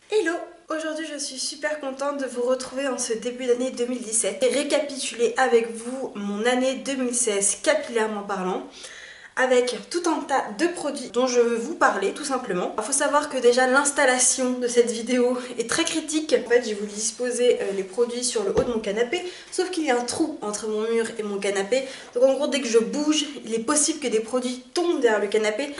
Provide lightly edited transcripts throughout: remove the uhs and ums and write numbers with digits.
Hello! Aujourd'hui je suis super contente de vous retrouver en ce début d'année 2017 et récapituler avec vous mon année 2016 capillairement parlant, avec tout un tas de produits dont je veux vous parler tout simplement. Il faut savoir que déjà l'installation de cette vidéo est très critique. En fait, j'ai voulu disposer les produits sur le haut de mon canapé, sauf qu'il y a un trou entre mon mur et mon canapé. Donc en gros, dès que je bouge, il est possible que des produits tombent derrière le canapé.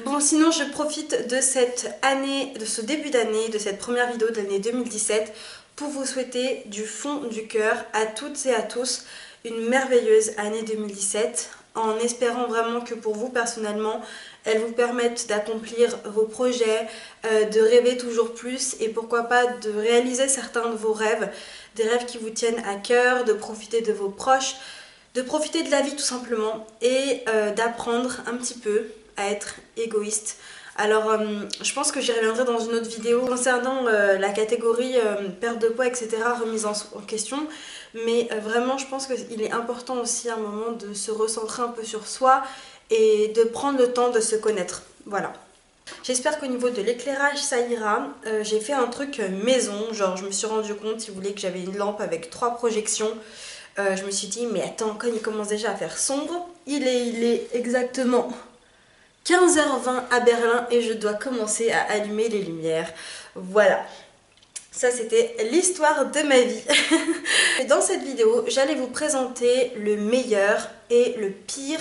Bon, sinon je profite de cette année, de ce début d'année, de cette première vidéo de l'année 2017 pour vous souhaiter du fond du cœur à toutes et à tous une merveilleuse année 2017 en espérant vraiment que pour vous personnellement elle vous permette d'accomplir vos projets, de rêver toujours plus et pourquoi pas de réaliser certains de vos rêves, des rêves qui vous tiennent à cœur, de profiter de vos proches, de profiter de la vie tout simplement et d'apprendre un petit peu à être égoïste. Alors je pense que j'y reviendrai dans une autre vidéo concernant la catégorie perte de poids etc, remise en question, mais vraiment je pense qu'il est important aussi à un moment de se recentrer un peu sur soi et de prendre le temps de se connaître. Voilà. J'espère qu'au niveau de l'éclairage ça ira. J'ai fait un truc maison, genre je me suis rendu compte, si vous voulez, que j'avais une lampe avec 3 projections. Je me suis dit mais attends, quand il commence déjà à faire sombre, il est exactement 15h20 à Berlin et je dois commencer à allumer les lumières. Voilà. Ça c'était l'histoire de ma vie. Dans cette vidéo, j'allais vous présenter le meilleur et le pire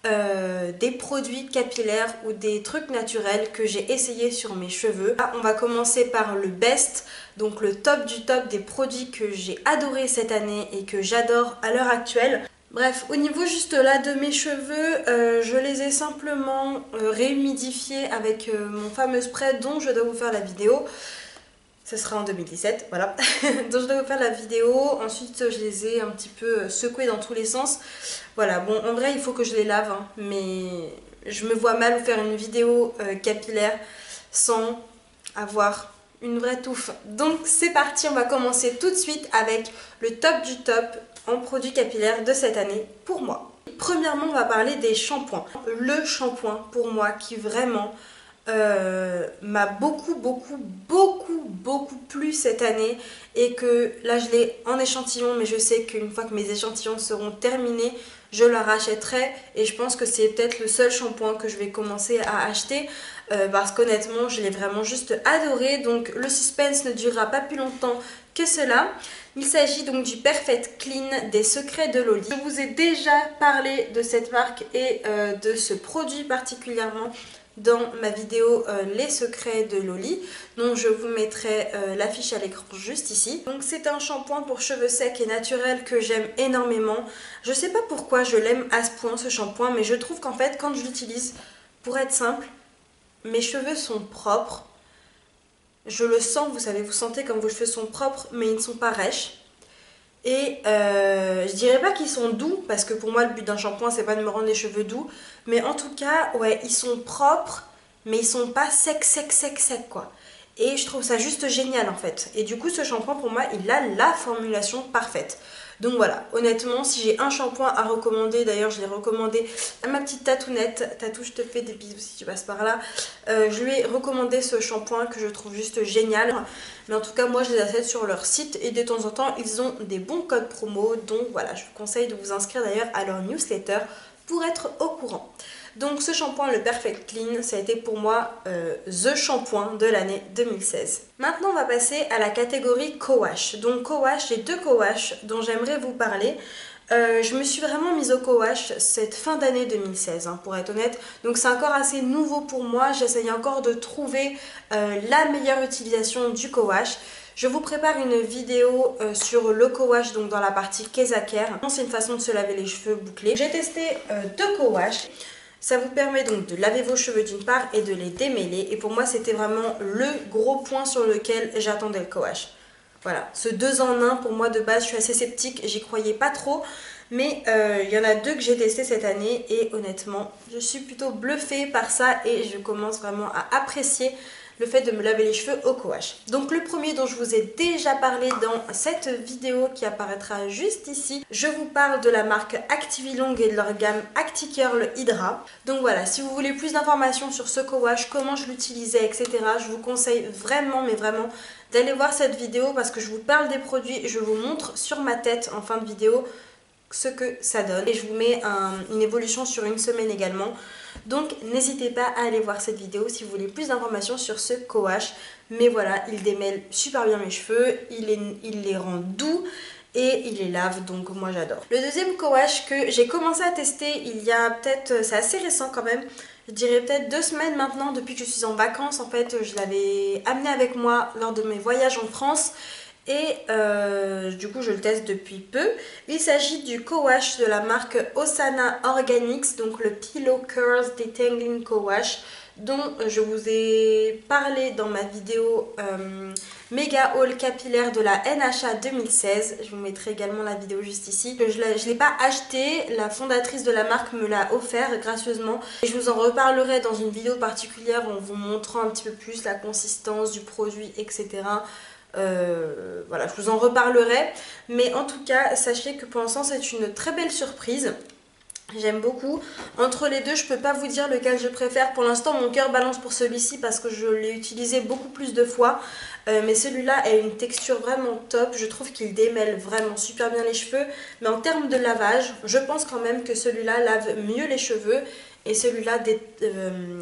des produits capillaires ou des trucs naturels que j'ai essayé sur mes cheveux. Là, on va commencer par le best, donc le top du top des produits que j'ai adoré cette année et que j'adore à l'heure actuelle. Bref, au niveau juste là de mes cheveux, je les ai simplement réhumidifiés avec mon fameux spray dont je dois vous faire la vidéo. Ce sera en 2017, voilà. Donc je dois vous faire la vidéo. Ensuite, je les ai un petit peu secoués dans tous les sens. Voilà, bon, en vrai, il faut que je les lave, hein, mais je me vois mal vous faire une vidéo capillaire sans avoir une vraie touffe. Donc c'est parti, on va commencer tout de suite avec le top du top en produits capillaires de cette année pour moi. Premièrement, on va parler des shampoings. Le shampoing pour moi qui vraiment m'a beaucoup plu cette année et que là je l'ai en échantillon, mais je sais qu'une fois que mes échantillons seront terminés, je la rachèterai et je pense que c'est peut-être le seul shampoing que je vais commencer à acheter parce qu'honnêtement je l'ai vraiment juste adoré. Donc le suspense ne durera pas plus longtemps que cela. Il s'agit donc du Perfect Clean des Secrets de Loli. Je vous ai déjà parlé de cette marque et de ce produit particulièrement dans ma vidéo les secrets de Loli, donc je vous mettrai l'affiche à l'écran juste ici. Donc c'est un shampoing pour cheveux secs et naturels que j'aime énormément. Je sais pas pourquoi je l'aime à ce point ce shampoing, mais je trouve qu'en fait quand je l'utilise, pour être simple, mes cheveux sont propres. Je le sens, vous savez, vous sentez comme vos cheveux sont propres mais ils ne sont pas rêches. Et je dirais pas qu'ils sont doux, parce que pour moi le but d'un shampoing c'est pas de me rendre les cheveux doux, mais en tout cas ouais ils sont propres mais ils sont pas secs quoi. Et je trouve ça juste génial en fait. Et du coup ce shampoing pour moi il a la formulation parfaite. Donc voilà, honnêtement si j'ai un shampoing à recommander, d'ailleurs je l'ai recommandé à ma petite tatounette, Tatou je te fais des bisous si tu passes par là, je lui ai recommandé ce shampoing que je trouve juste génial. Mais en tout cas moi je les achète sur leur site et de temps en temps ils ont des bons codes promo, donc voilà je vous conseille de vous inscrire d'ailleurs à leur newsletter pour être au courant. Donc ce shampoing, le Perfect Clean, ça a été pour moi the shampoing de l'année 2016. Maintenant on va passer à la catégorie co-wash. Donc co-wash, j'ai 2 co-wash dont j'aimerais vous parler. Je me suis vraiment mise au co-wash cette fin d'année 2016 hein, pour être honnête, donc c'est encore assez nouveau pour moi, j'essaye encore de trouver la meilleure utilisation du co-wash. Je vous prépare une vidéo sur le co-wash, donc dans la partie Kesacare. C'est une façon de se laver les cheveux bouclés. J'ai testé 2 co-wash. Ça vous permet donc de laver vos cheveux d'une part et de les démêler. Et pour moi, c'était vraiment le gros point sur lequel j'attendais le co-wash. Voilà, ce 2 en 1 pour moi de base, je suis assez sceptique, j'y croyais pas trop. Mais il y en a 2 que j'ai testé cette année et honnêtement, je suis plutôt bluffée par ça et je commence vraiment à apprécier le fait de me laver les cheveux au co-wash. Donc le premier dont je vous ai déjà parlé dans cette vidéo qui apparaîtra juste ici, je vous parle de la marque Activilong et de leur gamme ActiCurl Hydra. Donc voilà, si vous voulez plus d'informations sur ce co-wash, comment je l'utilisais, etc., je vous conseille vraiment, mais vraiment, d'aller voir cette vidéo parce que je vous parle des produits, je vous montre sur ma tête en fin de vidéo ce que ça donne et je vous mets une évolution sur une semaine également. Donc n'hésitez pas à aller voir cette vidéo si vous voulez plus d'informations sur ce co-wash. Mais voilà, il démêle super bien mes cheveux, il les rend doux et il les lave, donc moi j'adore. Le deuxième co-wash que j'ai commencé à tester il y a peut-être, c'est assez récent quand même, je dirais peut-être 2 semaines maintenant, depuis que je suis en vacances. En fait, je l'avais amené avec moi lors de mes voyages en France. Et du coup je le teste depuis peu. Il s'agit du co-wash de la marque Osana Organics, donc le Pillow Curls Detangling Co-Wash, dont je vous ai parlé dans ma vidéo méga haul capillaire de la NHA 2016. Je vous mettrai également la vidéo juste ici. Je ne l'ai pas acheté, la fondatrice de la marque me l'a offert gracieusement. Et je vous en reparlerai dans une vidéo particulière en vous montrant un petit peu plus la consistance du produit, etc. Voilà, je vous en reparlerai, mais en tout cas sachez que pour l'instant c'est une très belle surprise. J'aime beaucoup. Entre les deux, je peux pas vous dire lequel je préfère. Pour l'instant, mon cœur balance pour celui-ci parce que je l'ai utilisé beaucoup plus de fois. Mais celui-là a une texture vraiment top. Je trouve qu'il démêle vraiment super bien les cheveux. Mais en termes de lavage, je pense quand même que celui-là lave mieux les cheveux. Et celui-là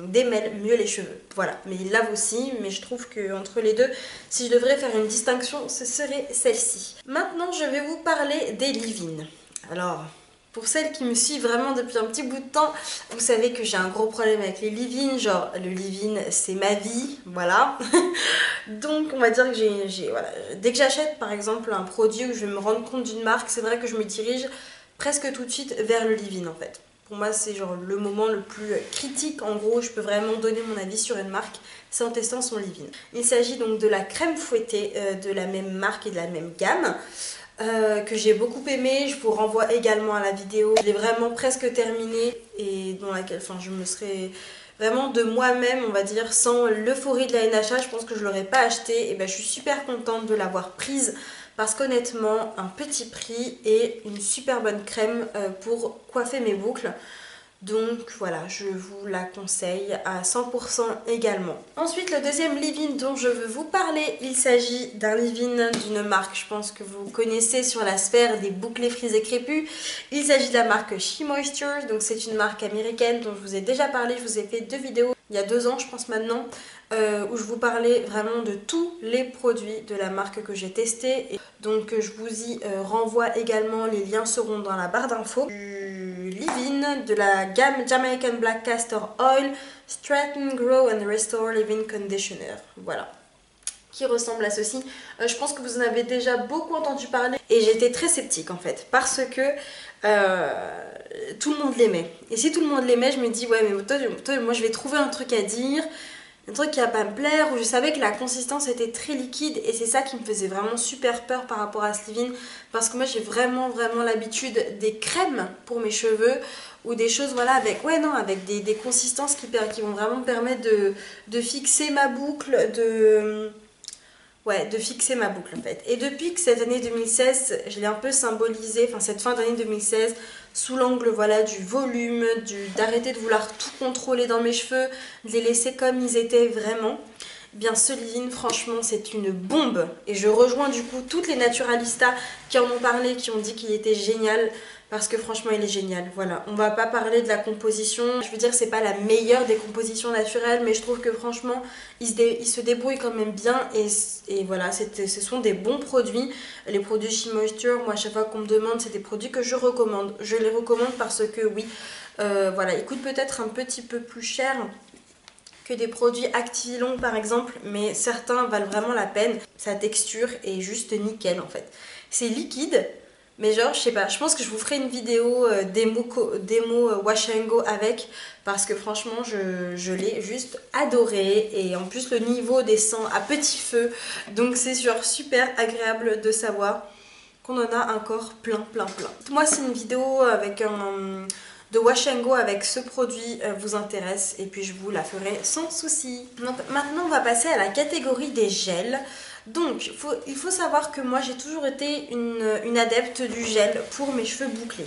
démêle mieux les cheveux. Voilà, mais il lave aussi. Mais je trouve qu'entre les deux, si je devrais faire une distinction, ce serait celle-ci. Maintenant, je vais vous parler des leave-in. Alors... pour celles qui me suivent vraiment depuis un petit bout de temps, vous savez que j'ai un gros problème avec les leave-in, genre le leave-in c'est ma vie, voilà. Donc on va dire que voilà. Dès que j'achète par exemple un produit où je vais me rendre compte d'une marque, c'est vrai que je me dirige presque tout de suite vers le leave-in en fait. Pour moi c'est genre le moment le plus critique, en gros je peux vraiment donner mon avis sur une marque, c'est en testant son leave-in. Il s'agit donc de la crème fouettée de la même marque et de la même gamme. Que j'ai beaucoup aimé. Je vous renvoie également à la vidéo. Je l'ai vraiment presque terminée et dans laquelle je me serais vraiment de moi-même, on va dire, sans l'euphorie de la NHA, je pense que je ne l'aurais pas acheté. Et ben, je suis super contente de l'avoir prise parce qu'honnêtement, un petit prix et une super bonne crème pour coiffer mes boucles. Donc voilà, je vous la conseille à 100% également. Ensuite, le deuxième leave-in dont je veux vous parler, il s'agit d'un leave-in d'une marque, je pense que vous connaissez sur la sphère des bouclés frisés crépus. Il s'agit de la marque She Moisture, donc c'est une marque américaine dont je vous ai déjà parlé. Je vous ai fait 2 vidéos il y a 2 ans, je pense maintenant, où je vous parlais vraiment de tous les produits de la marque que j'ai testé. Donc je vous y renvoie également, les liens seront dans la barre d'infos. Du leave-in de la gamme Jamaican Black Castor Oil Straighten, Grow and Restore Leave-in Conditioner. Voilà, qui ressemble à ceci. Je pense que vous en avez déjà beaucoup entendu parler et j'étais très sceptique en fait parce que tout le monde l'aimait. Et si tout le monde l'aimait, je me dis ouais mais toi, moi je vais trouver un truc à dire, un truc qui va pas me plaire, où je savais que la consistance était très liquide et c'est ça qui me faisait vraiment super peur par rapport à ce leave-in parce que moi j'ai vraiment l'habitude des crèmes pour mes cheveux ou des choses voilà avec des consistances qui vont vraiment me permettre de fixer ma boucle, de fixer ma boucle en fait. Et depuis que cette année 2016, je l'ai un peu symbolisé, enfin cette fin d'année 2016, sous l'angle voilà du volume, d'arrêter de vouloir tout contrôler dans mes cheveux, de les laisser comme ils étaient vraiment. Bien ce leave-in franchement c'est une bombe et je rejoins du coup toutes les naturalistas qui en ont parlé, qui ont dit qu'il était génial parce que franchement il est génial. Voilà, on va pas parler de la composition, je veux dire c'est pas la meilleure des compositions naturelles mais je trouve que franchement il se débrouille quand même bien et voilà, ce sont des bons produits. Les produits She Moisture, moi à chaque fois qu'on me demande c'est des produits que je recommande. Je les recommande parce que oui, voilà, ils coûtent peut-être un petit peu plus cher que des produits Activilong par exemple, mais certains valent vraiment la peine. Sa texture est juste nickel en fait. C'est liquide, mais genre je sais pas, je pense que je vous ferai une vidéo démo wash and go avec, parce que franchement je l'ai juste adoré et en plus le niveau descend à petit feu, donc c'est genre super agréable de savoir qu'on en a encore plein. Moi c'est une vidéo avec de Wash & Go avec ce produit vous intéresse, et puis je vous la ferai sans souci. Donc maintenant on va passer à la catégorie des gels. Donc il faut savoir que moi j'ai toujours été une adepte du gel pour mes cheveux bouclés.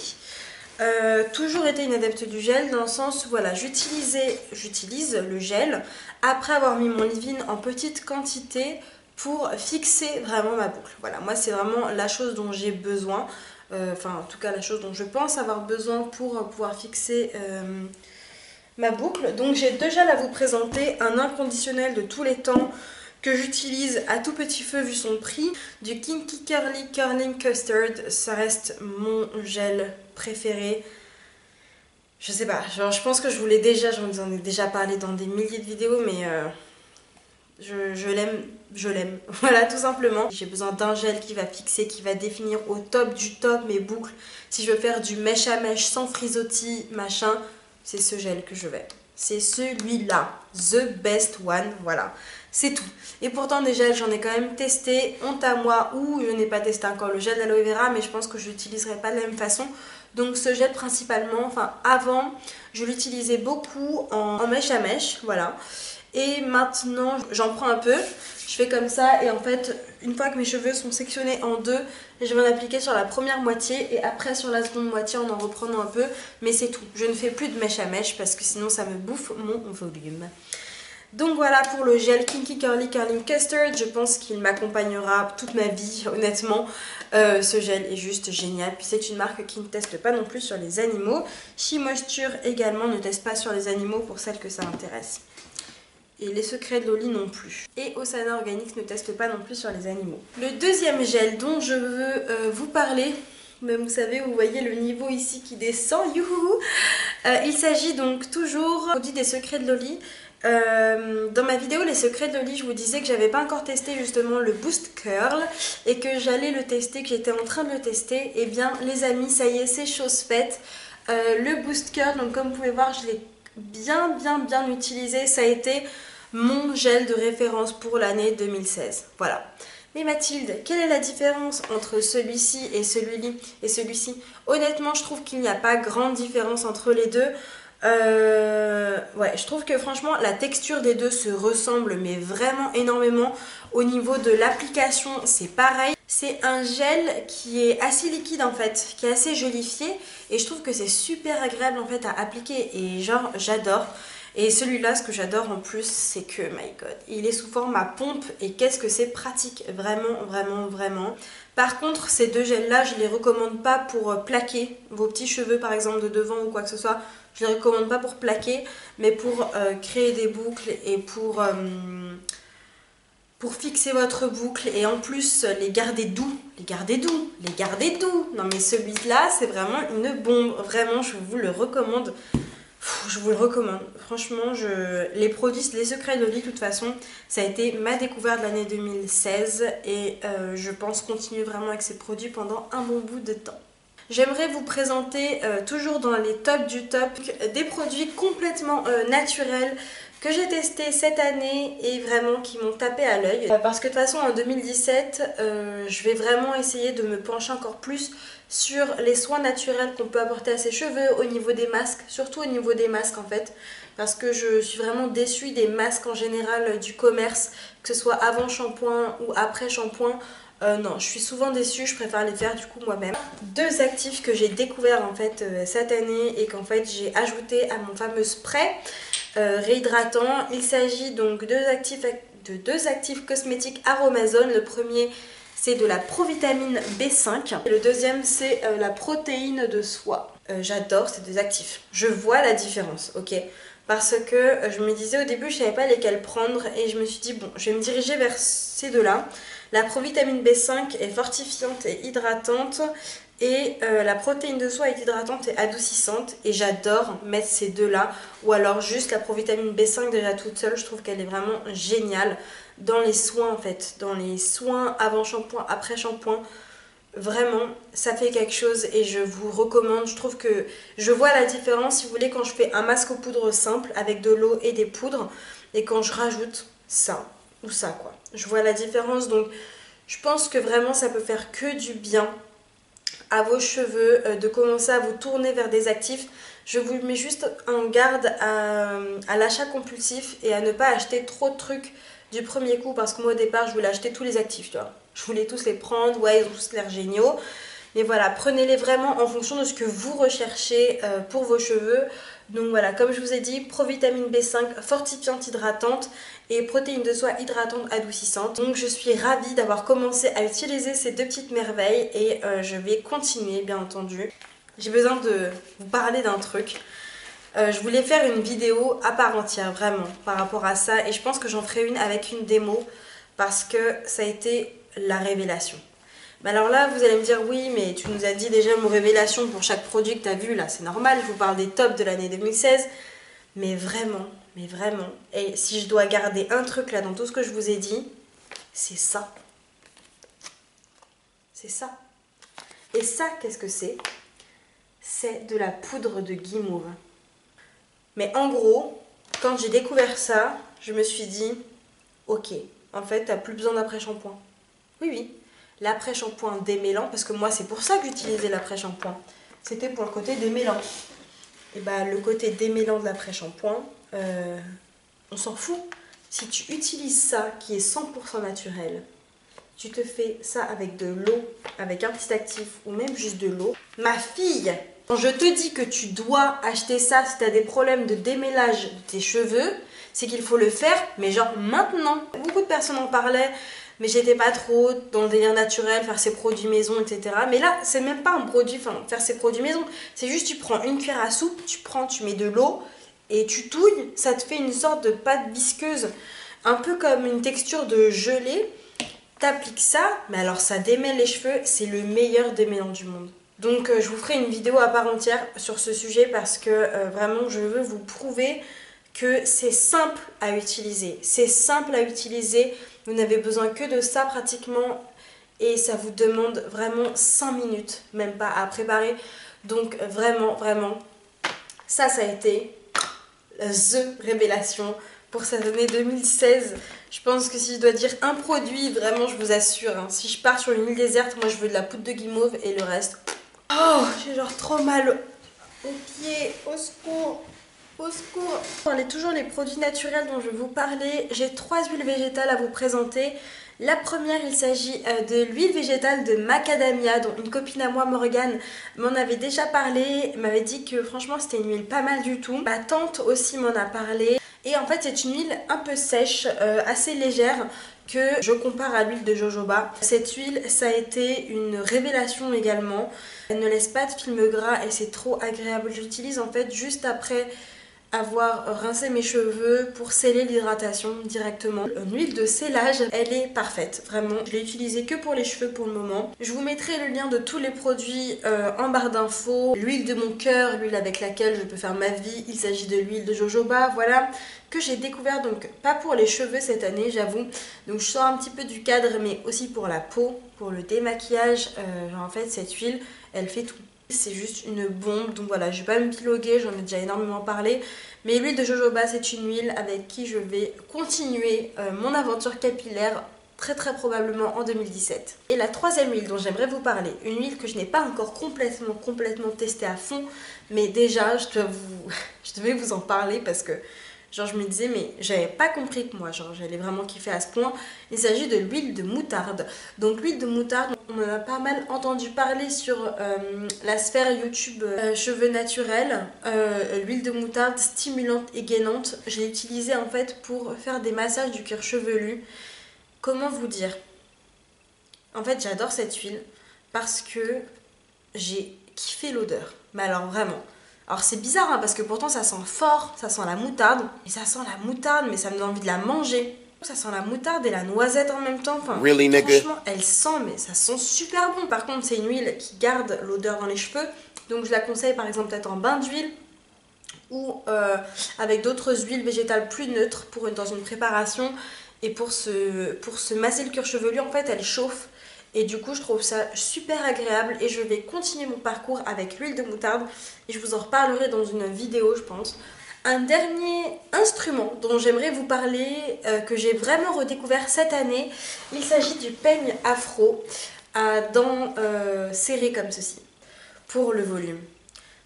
Toujours été une adepte du gel dans le sens où voilà, j'utilise le gel après avoir mis mon leave-in en petite quantité pour fixer vraiment ma boucle. Voilà, moi c'est vraiment la chose dont j'ai besoin, enfin en tout cas la chose dont je pense avoir besoin pour pouvoir fixer ma boucle. Donc j'ai deux gels à vous présenter, un inconditionnel de tous les temps que j'utilise à tout petit feu vu son prix, du Kinky Curly Curling Custard, ça reste mon gel préféré. Je sais pas, genre je pense que je vous l'ai déjà, j'en ai déjà parlé dans des milliers de vidéos, mais je l'aime, voilà tout simplement. J'ai besoin d'un gel qui va fixer, qui va définir au top du top mes boucles. Si je veux faire du mèche à mèche sans frisottis, machin, c'est ce gel que je vais. C'est celui-là, the best one, voilà. C'est tout. Et pourtant des gels, j'en ai quand même testé, honte à moi, ou je n'ai pas testé encore le gel d'aloe vera, mais je pense que je l'utiliserai pas de la même façon. Donc ce gel principalement, enfin avant, je l'utilisais beaucoup en mèche à mèche, voilà. Et maintenant, j'en prends un peu, je fais comme ça, et en fait, une fois que mes cheveux sont sectionnés en deux, je vais en appliquer sur la première moitié, et après sur la seconde moitié en reprenant un peu, mais c'est tout. Je ne fais plus de mèche à mèche, parce que sinon ça me bouffe mon volume. Donc voilà pour le gel Kinky Curly Curling Custard, je pense qu'il m'accompagnera toute ma vie, honnêtement. Ce gel est juste génial, puis c'est une marque qui ne teste pas non plus sur les animaux. She Moisture également ne teste pas sur les animaux pour celles que ça intéresse. Et les secrets de Loli non plus. Et Osana Organics ne teste pas non plus sur les animaux. Le deuxième gel dont je veux vous parler, même vous savez, vous voyez le niveau ici qui descend, youhou. Il s'agit donc toujours du produit des secrets de Loli. Dans ma vidéo les secrets de Loli, je vous disais que j'avais pas encore testé justement le Boost Curl et que j'allais le tester, que j'étais en train de le tester. Et bien les amis, ça y est, c'est chose faite. Le Boost Curl, donc comme vous pouvez voir, je l'ai bien utilisé. Ça a été mon gel de référence pour l'année 2016. Voilà. Mais Mathilde, quelle est la différence entre celui-ci et celui-ci? Honnêtement, je trouve qu'il n'y a pas grande différence entre les deux. Ouais, je trouve que franchement la texture des deux se ressemble mais vraiment énormément. Au niveau de l'application c'est pareil. C'est un gel qui est assez liquide en fait, qui est assez jolifié, et je trouve que c'est super agréable en fait à appliquer, et genre j'adore. Et celui-là, ce que j'adore en plus, c'est que, my god, il est sous forme à pompe, et qu'est-ce que c'est pratique, vraiment. Par contre, ces deux gels-là, je les recommande pas pour plaquer vos petits cheveux par exemple de devant ou quoi que ce soit. Je les recommande pas pour plaquer, mais pour créer des boucles et pour fixer votre boucle, et en plus les garder doux. Non mais celui-là, c'est vraiment une bombe, vraiment, je vous le recommande. Je vous le recommande, franchement, les produits, les secrets de Loli, de toute façon, ça a été ma découverte de l'année 2016, et je pense continuer vraiment avec ces produits pendant un bon bout de temps. J'aimerais vous présenter, toujours dans les tops du top, des produits complètement naturels que j'ai testés cette année et vraiment qui m'ont tapé à l'œil. Parce que de toute façon en 2017, je vais vraiment essayer de me pencher encore plus sur les soins naturels qu'on peut apporter à ses cheveux au niveau des masques, surtout au niveau des masques en fait. Parce que je suis vraiment déçue des masques en général du commerce, que ce soit avant shampoing ou après shampoing. Non, je suis souvent déçue, je préfère les faire du coup moi-même. Deux actifs que j'ai découvert en fait cette année et qu'en fait j'ai ajouté à mon fameux spray réhydratant. Il s'agit donc de deux actifs cosmétiques Aromazone. Le premier, c'est de la provitamine B5 et le deuxième, c'est la protéine de soie. J'adore ces deux actifs. Je vois la différence, ok? Parce que je me disais au début, je savais pas lesquels prendre, et je me suis dit bon, je vais me diriger vers ces deux-là. La provitamine B5 est fortifiante et hydratante, et la protéine de soie est hydratante et adoucissante, et j'adore mettre ces deux-là. Ou alors juste la provitamine B5 déjà toute seule, je trouve qu'elle est vraiment géniale dans les soins en fait, dans les soins avant shampoing, après shampoing. Vraiment, ça fait quelque chose et je vous recommande. Je trouve que je vois la différence, si vous voulez, quand je fais un masque aux poudres simple avec de l'eau et des poudres, et quand je rajoute ça ou ça quoi. Je vois la différence, donc je pense que vraiment ça peut faire que du bien à vos cheveux de commencer à vous tourner vers des actifs. Je vous mets juste en garde à l'achat compulsif et à ne pas acheter trop de trucs du premier coup parce que moi au départ je voulais acheter tous les actifs, tu vois. Je voulais tous les prendre, ouais ils ont tous l'air géniaux. Mais voilà, prenez-les vraiment en fonction de ce que vous recherchez pour vos cheveux. Donc voilà, comme je vous ai dit, provitamine B5 fortifiante hydratante et protéines de soie hydratante adoucissante. Donc je suis ravie d'avoir commencé à utiliser ces deux petites merveilles et je vais continuer bien entendu. J'ai besoin de vous parler d'un truc. Je voulais faire une vidéo à part entière vraiment par rapport à ça et je pense que j'en ferai une avec une démo parce que ça a été la révélation. Mais alors là, vous allez me dire, oui, mais tu nous as dit déjà mon révélation pour chaque produit que tu as vu, là, c'est normal, je vous parle des tops de l'année 2016. Mais vraiment, et si je dois garder un truc là dans tout ce que je vous ai dit, c'est ça. C'est ça. Et ça, qu'est-ce que c'est? C'est de la poudre de guimauve. Mais en gros, quand j'ai découvert ça, je me suis dit, ok, en fait, t'as plus besoin d'après-shampoing. Oui, oui. L'après-shampoing démêlant, parce que moi c'est pour ça que j'utilisais l'après-shampoing, c'était pour le côté démêlant. Et bah le côté démêlant de l'après-shampoing, on s'en fout. Si tu utilises ça qui est 100% naturel, tu te fais ça avec de l'eau, avec un petit actif ou même juste de l'eau. Ma fille, quand je te dis que tu dois acheter ça si tu as des problèmes de démêlage de tes cheveux, c'est qu'il faut le faire, mais genre maintenant. Beaucoup de personnes en parlaient, mais j'étais pas trop dans le délire naturel, faire ses produits maison, etc. Mais là, c'est même pas un produit, enfin, faire ses produits maison. C'est juste, tu prends une cuillère à soupe, tu mets de l'eau et tu touilles. Ça te fait une sorte de pâte visqueuse, un peu comme une texture de gelée. T'appliques ça, mais alors ça démêle les cheveux, c'est le meilleur démêlant du monde. Donc je vous ferai une vidéo à part entière sur ce sujet parce que vraiment, je veux vous prouver que c'est simple à utiliser. C'est simple à utiliser. Vous n'avez besoin que de ça pratiquement et ça vous demande vraiment 5 minutes, même pas à préparer. Donc vraiment, ça a été the révélation pour cette année 2016. Je pense que si je dois dire un produit, vraiment je vous assure, hein, si je pars sur une île déserte, moi je veux de la poudre de guimauve et le reste. Oh, j'ai genre trop mal aux pieds, au secours. Au secours! Parlez toujours les produits naturels dont je vais vous parler. J'ai 3 huiles végétales à vous présenter. La première, il s'agit de l'huile végétale de macadamia, dont une copine à moi, Morgane, m'en avait déjà parlé, m'avait dit que franchement c'était une huile pas mal du tout. Ma tante aussi m'en a parlé. Et en fait c'est une huile un peu sèche, assez légère, que je compare à l'huile de jojoba. Cette huile, ça a été une révélation également. Elle ne laisse pas de film gras et c'est trop agréable. J'utilise en fait juste après avoir rincé mes cheveux pour sceller l'hydratation directement. Une huile de scellage, elle est parfaite, vraiment. Je l'ai utilisée que pour les cheveux pour le moment. Je vous mettrai le lien de tous les produits en barre d'infos. L'huile de mon cœur, l'huile avec laquelle je peux faire ma vie, il s'agit de l'huile de jojoba, voilà, que j'ai découvert, donc pas pour les cheveux cette année, j'avoue. Donc je sors un petit peu du cadre, mais aussi pour la peau, pour le démaquillage. En fait, cette huile, elle fait tout. C'est juste une bombe, donc voilà, je vais pas me piloguer, j'en ai déjà énormément parlé. Mais l'huile de jojoba, c'est une huile avec qui je vais continuer mon aventure capillaire très probablement en 2017. Et la troisième huile dont j'aimerais vous parler, une huile que je n'ai pas encore complètement testée à fond, mais déjà je devais vous en parler parce que genre je me disais mais j'avais pas compris que moi genre j'allais vraiment kiffer à ce point. Il s'agit de l'huile de moutarde. Donc l'huile de moutarde, on en a pas mal entendu parler sur la sphère YouTube cheveux naturels. L'huile de moutarde stimulante et gainante, j'ai utilisé en fait pour faire des massages du cuir chevelu. Comment vous dire? En fait j'adore cette huile parce que j'ai kiffé l'odeur. Mais alors vraiment. Alors c'est bizarre hein, parce que pourtant ça sent fort, ça sent la moutarde. Et ça sent la moutarde mais ça me donne envie de la manger. Ça sent la moutarde et la noisette en même temps. Enfin, really, franchement elle sent mais ça sent super bon. Par contre c'est une huile qui garde l'odeur dans les cheveux. Donc je la conseille par exemple peut-être en bain d'huile ou avec d'autres huiles végétales plus neutres pour dans une préparation. Et pour se masser le cuir chevelu en fait elle chauffe. Et du coup je trouve ça super agréable et je vais continuer mon parcours avec l'huile de moutarde et je vous en reparlerai dans une vidéo je pense. Un dernier instrument dont j'aimerais vous parler, que j'ai vraiment redécouvert cette année, il s'agit du peigne afro à dents serrées comme ceci, pour le volume.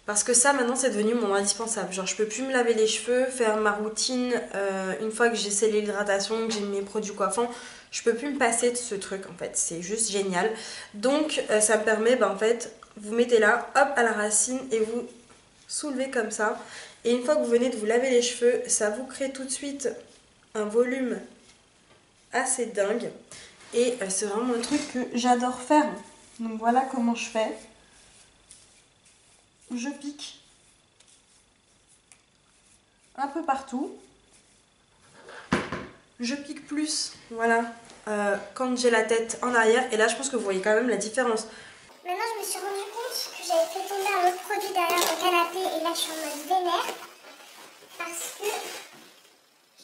Parce que ça maintenant c'est devenu mon indispensable. Genre je peux plus me laver les cheveux, faire ma routine une fois que j'ai scellé l'hydratation, que j'ai mis mes produits coiffants. Je peux plus me passer de ce truc en fait, c'est juste génial. Donc ça me permet en fait, vous mettez là, hop à la racine et vous soulevez comme ça. Et une fois que vous venez de vous laver les cheveux, ça vous crée tout de suite un volume assez dingue. Et c'est vraiment un truc que j'adore faire. Donc voilà comment je fais. Je pique un peu partout. Je pique plus, voilà, quand j'ai la tête en arrière. Et là, je pense que vous voyez quand même la différence. Maintenant, je me suis rendu compte que j'avais fait tomber un autre produit derrière mon canapé. Et là, je suis en mode vénère. Parce que,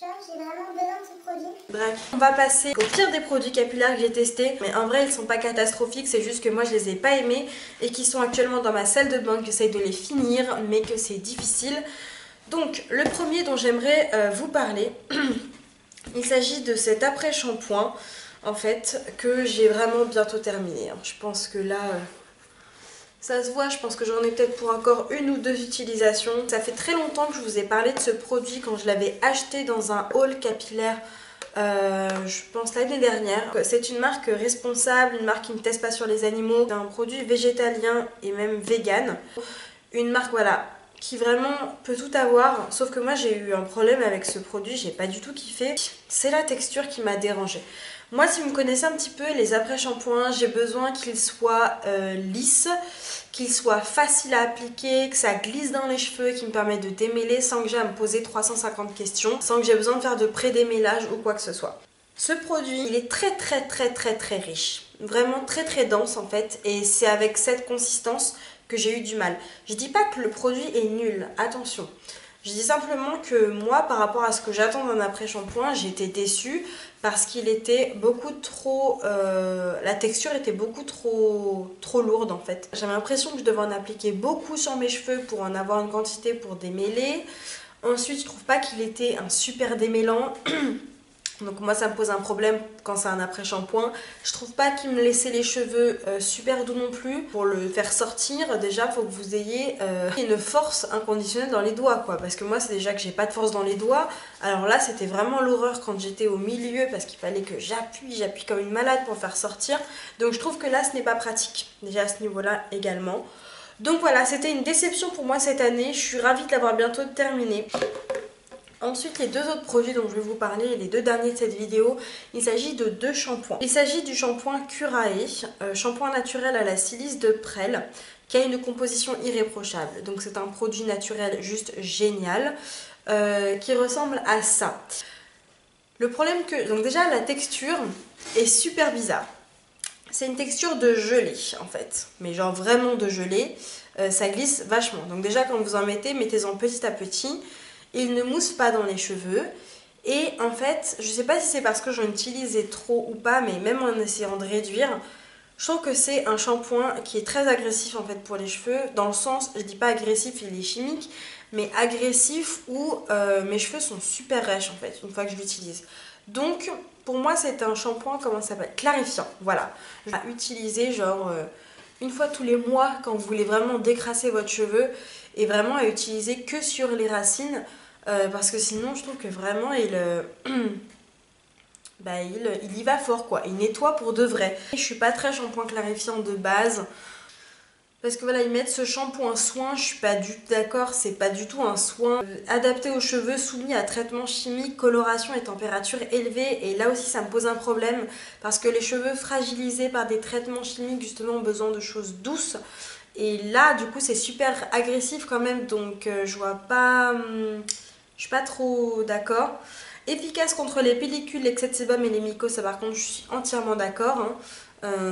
genre, j'ai vraiment besoin de ce produit. Bref, on va passer au pire des produits capillaires que j'ai testés. Mais en vrai, ils sont pas catastrophiques. C'est juste que moi, je les ai pas aimés. Et qui sont actuellement dans ma salle de bain. Que j'essaye de les finir, mais que c'est difficile. Donc, le premier dont j'aimerais vous parler... Il s'agit de cet après-shampoing en fait que j'ai vraiment bientôt terminé. Je pense que là ça se voit, je pense que j'en ai peut-être pour encore une ou deux utilisations. Ça fait très longtemps que je vous ai parlé de ce produit quand je l'avais acheté dans un haul capillaire. Je pense l'année dernière. C'est une marque responsable, une marque qui ne teste pas sur les animaux. C'est un produit végétalien et même vegan. Une marque voilà qui vraiment peut tout avoir, sauf que moi j'ai eu un problème avec ce produit, j'ai pas du tout kiffé. C'est la texture qui m'a dérangée. Moi, si vous me connaissez un petit peu, les après-shampoings, j'ai besoin qu'ils soient lisses, qu'ils soient faciles à appliquer, que ça glisse dans les cheveux, qui me permettent de démêler sans que j'ai à me poser 350 questions, sans que j'ai besoin de faire de pré-démêlage ou quoi que ce soit. Ce produit, il est très riche, vraiment très dense en fait, et c'est avec cette consistance que j'ai eu du mal. Je dis pas que le produit est nul, attention. Je dis simplement que moi, par rapport à ce que j'attends d'un après-shampoing, j'ai été déçue parce qu'il était beaucoup trop... la texture était beaucoup trop lourde en fait. J'avais l'impression que je devais en appliquer beaucoup sur mes cheveux pour en avoir une quantité pour démêler. Ensuite, je trouve pas qu'il était un super démêlant. Donc moi ça me pose un problème quand c'est un après-shampoing. Je trouve pas qu'il me laissait les cheveux super doux non plus. Pour le faire sortir, déjà faut que vous ayez une force inconditionnelle dans les doigts quoi. Parce que moi c'est déjà que j'ai pas de force dans les doigts. Alors là c'était vraiment l'horreur quand j'étais au milieu parce qu'il fallait que j'appuie comme une malade pour le faire sortir. Donc je trouve que là ce n'est pas pratique. Déjà à ce niveau-là également. Donc voilà, c'était une déception pour moi cette année. Je suis ravie de l'avoir bientôt terminé. Ensuite, les deux autres produits dont je vais vous parler, les deux derniers de cette vidéo, il s'agit de deux shampoings. Il s'agit du shampoing Curae, shampoing naturel à la silice de prêle, qui a une composition irréprochable. Donc c'est un produit naturel juste génial, qui ressemble à ça. Le problème que... Donc déjà, la texture est super bizarre. C'est une texture de gelée en fait, mais genre vraiment de gelée. Ça glisse vachement. Donc déjà, quand vous en mettez-en petit à petit. Il ne mousse pas dans les cheveux. Et en fait, je sais pas si c'est parce que j'en utilisais trop ou pas, mais même en essayant de réduire, je trouve que c'est un shampoing qui est très agressif en fait pour les cheveux. Dans le sens, je dis pas agressif, il est chimique, mais agressif où mes cheveux sont super rêches en fait, une fois que je l'utilise. Donc, pour moi, c'est un shampoing, comment ça s'appelle? Clarifiant, voilà. Je vais utiliser genre une fois tous les mois quand vous voulez vraiment décrasser votre cheveu et vraiment à utiliser que sur les racines. Parce que sinon je trouve que vraiment il y va fort quoi, il nettoie pour de vrai. Je suis pas très shampoing clarifiant de base parce que voilà, ils mettent ce shampoing soin, je suis pas du tout d'accord, c'est pas du tout un soin adapté aux cheveux soumis à traitement chimique, coloration et température élevée. Et là aussi ça me pose un problème parce que les cheveux fragilisés par des traitements chimiques justement ont besoin de choses douces. Et là du coup c'est super agressif quand même, donc je vois pas... je suis pas trop d'accord. Efficace contre les pellicules, l'excès de sébum et les mycoses, ça par contre je suis entièrement d'accord.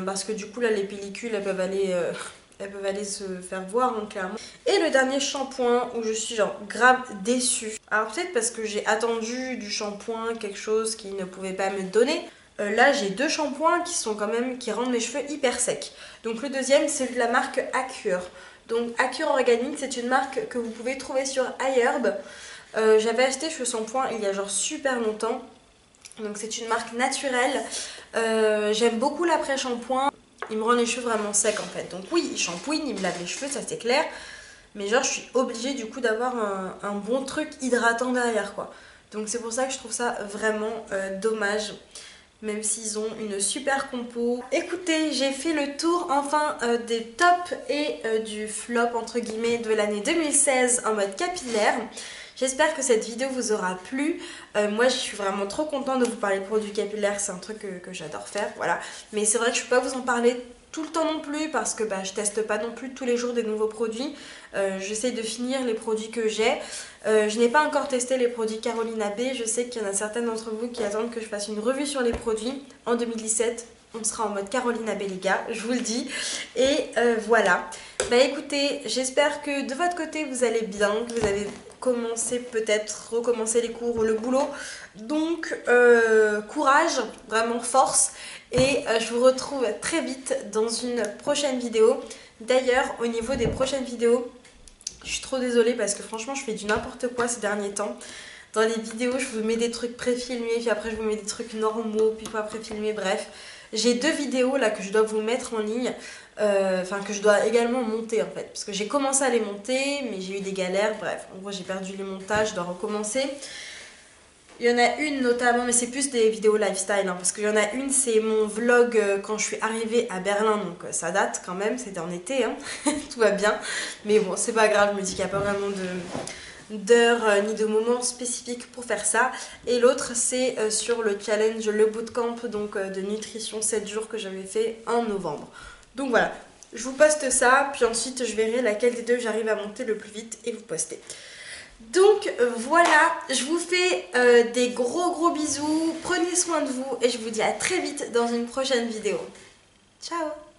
Parce que du coup là les pellicules elles peuvent aller se faire voir clairement. Et le dernier shampoing où je suis genre grave déçue. Alors peut-être parce que j'ai attendu du shampoing quelque chose qu'ils ne pouvaient pas me donner. Là j'ai deux shampoings qui sont quand même qui rendent mes cheveux hyper secs. Donc le deuxième c'est de la marque Acure. Donc Acure Organique, c'est une marque que vous pouvez trouver sur iHerb. J'avais acheté ce shampoing il y a genre super longtemps. Donc c'est une marque naturelle. J'aime beaucoup l'après-shampoing. Il me rend les cheveux vraiment secs en fait. Donc oui, il shampooine, il me lave les cheveux, ça c'est clair. mais genre je suis obligée du coup d'avoir un bon truc hydratant derrière quoi. Donc c'est pour ça que je trouve ça vraiment dommage, même s'ils ont une super compo. Écoutez, j'ai fait le tour enfin des tops et du flop entre guillemets de l'année 2016 en mode capillaire. J'espère que cette vidéo vous aura plu. Moi je suis vraiment trop contente de vous parler de produits capillaires, c'est un truc que j'adore faire, voilà. Mais c'est vrai que je peux pas vous en parler tout le temps non plus parce que je teste pas non plus tous les jours des nouveaux produits. J'essaie de finir les produits que j'ai. Je n'ai pas encore testé les produits Carolina B. Je sais qu'il y en a certaines d'entre vous qui attendent que je fasse une revue sur les produits. En 2017, on sera en mode Carolina B les gars, je vous le dis. Et voilà. Écoutez, j'espère que de votre côté vous allez bien, que vous avez commencé peut-être, recommencer les cours ou le boulot. Donc courage, vraiment force. Et je vous retrouve très vite dans une prochaine vidéo. D'ailleurs, au niveau des prochaines vidéos, je suis trop désolée parce que franchement je fais du n'importe quoi ces derniers temps. Dans les vidéos je vous mets des trucs pré-filmés, puis après je vous mets des trucs normaux, puis pas pré-filmés, bref. J'ai 2 vidéos là que je dois vous mettre en ligne, enfin que je dois également monter en fait. Parce que j'ai commencé à les monter mais j'ai eu des galères, bref. En gros j'ai perdu les montages, je dois recommencer. Il y en a une notamment, mais c'est plus des vidéos lifestyle, hein, parce qu'il y en a une, c'est mon vlog quand je suis arrivée à Berlin, donc ça date quand même, c'était en été, hein, tout va bien. Mais bon, c'est pas grave, je me dis qu'il n'y a pas vraiment d'heure ni de moment spécifique pour faire ça. Et l'autre, c'est sur le challenge, le bootcamp donc, de nutrition 7 jours que j'avais fait en novembre. Donc voilà, je vous poste ça, puis ensuite je verrai laquelle des deux j'arrive à monter le plus vite et vous poster. Donc voilà, je vous fais des gros bisous, prenez soin de vous et je vous dis à très vite dans une prochaine vidéo. Ciao!